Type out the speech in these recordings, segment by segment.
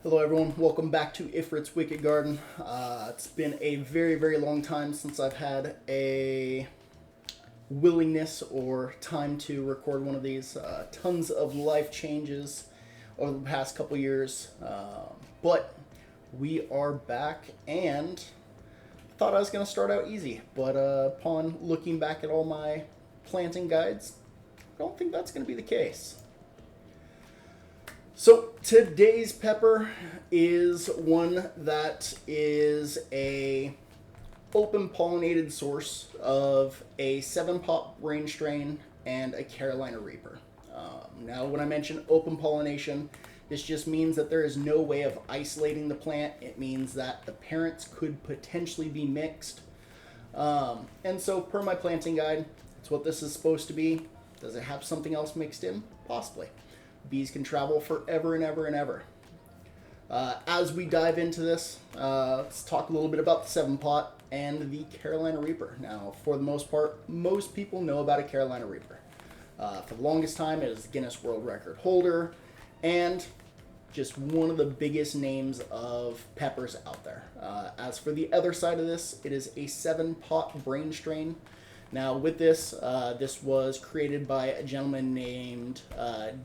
Hello everyone, welcome back to Ifrit's Wicked Garden. It's been a very long time since I've had a willingness or time to record one of these. Tons of life changes over the past couple years, but we are back, and I thought I was going to start out easy, but upon looking back at all my planting guides, I don't think that's going to be the case. So today's pepper is one that is a open pollinated source of a 7-pot range strain and a Carolina Reaper. Now when I mention open pollination, this just means that there is no way of isolating the plant. It means that the parents could potentially be mixed. And so per my planting guide, it's what this is supposed to be. Does it have something else mixed in? Possibly. Bees can travel forever and ever and ever. As we dive into this, let's talk a little bit about the 7-pot and the Carolina Reaper. Now, for the most part, most people know about a Carolina Reaper. For the longest time, it is a Guinness World Record holder and just one of the biggest names of peppers out there. As for the other side of this, it is a 7-pot brain strain. Now with this, this was created by a gentleman named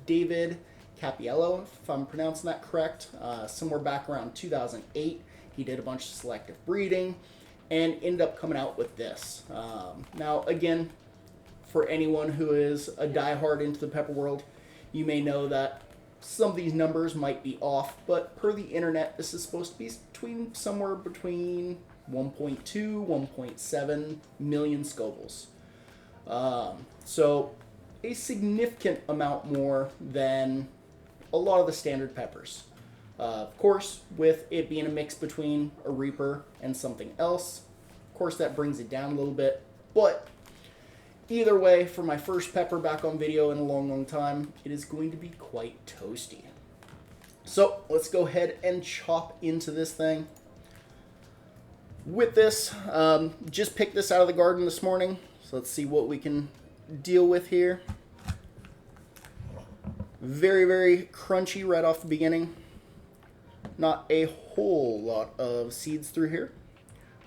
David Capiello, if I'm pronouncing that correct. Somewhere back around 2008, he did a bunch of selective breeding and ended up coming out with this. Now again, for anyone who is a diehard into the pepper world, you may know that some of these numbers might be off, but per the internet, this is supposed to be somewhere between 1.2, 1.7 million Scovilles. So a significant amount more than a lot of the standard peppers. Of course, with it being a mix between a Reaper and something else, of course that brings it down a little bit. But either way, for my first pepper back on video in a long time, it is going to be quite toasty. So let's go ahead and chop into this thing. With this, just picked this out of the garden this morning, so let's see what we can deal with here. Very crunchy right off the beginning. Not a whole lot of seeds through here,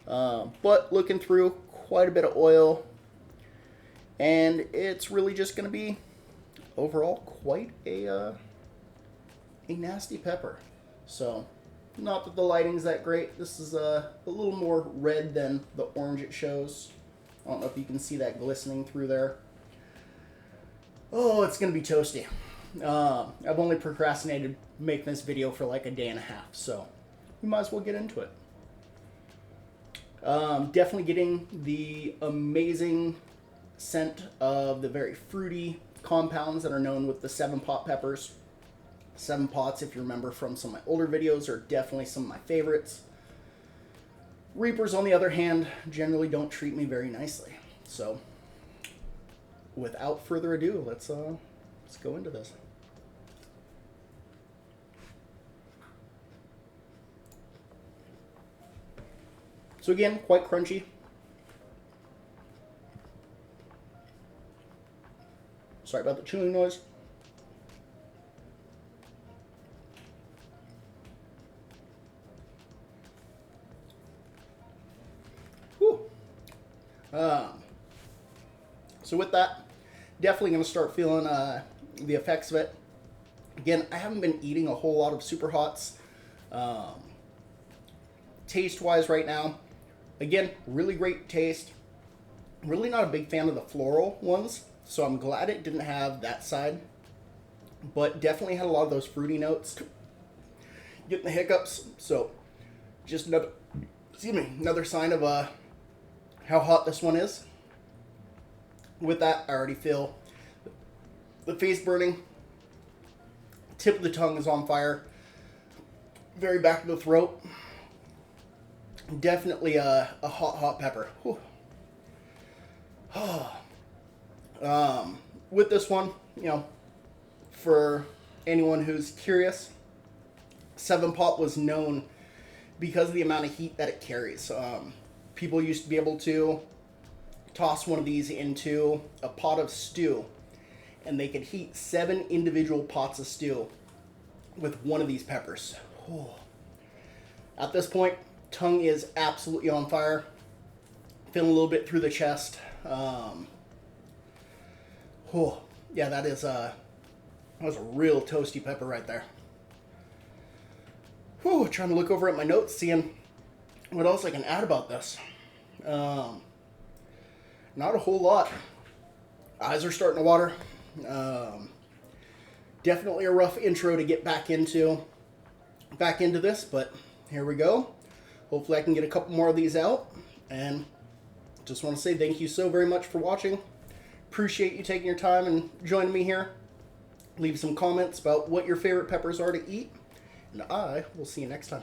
but looking through, quite a bit of oil, and it's really just going to be overall quite a nasty pepper. So not that the lighting's that great. This is a little more red than the orange it shows. I don't know if you can see that glistening through there. Oh, it's going to be toasty. I've only procrastinated making this video for like a day and a half, so we might as well get into it. Definitely getting the amazing scent of the very fruity compounds that are known with the 7-pot peppers. 7-pots, if you remember from some of my older videos, are definitely some of my favorites. Reapers, on the other hand, generally don't treat me very nicely. So, without further ado, let's go into this. So again, quite crunchy. Sorry about the chewing noise. So with that, definitely going to start feeling the effects of it. Again, I haven't been eating a whole lot of super hots. Taste-wise right now, again, really great taste. Really not a big fan of the floral ones, so I'm glad it didn't have that side. But definitely had a lot of those fruity notes. Getting the hiccups, so just another sign of how hot this one is. With that, I already feel the face burning. Tip of the tongue is on fire. Very back of the throat. Definitely a hot pepper. With this one, for anyone who's curious, 7-pot was known because of the amount of heat that it carries. People used to be able to toss one of these into a pot of stew, and they could heat 7 individual pots of stew with one of these peppers. At this point, tongue is absolutely on fire. Feeling a little bit through the chest. Yeah, that was a real toasty pepper right there. Trying to look over at my notes, seeing what else I can add about this. Not a whole lot. Eyes are starting to water. Definitely a rough intro to get back into this, but here we go. Hopefully I can get a couple more of these out, and just want to say thank you so very much for watching. Appreciate you taking your time and joining me here. Leave some comments about what your favorite peppers are to eat, and I will see you next time.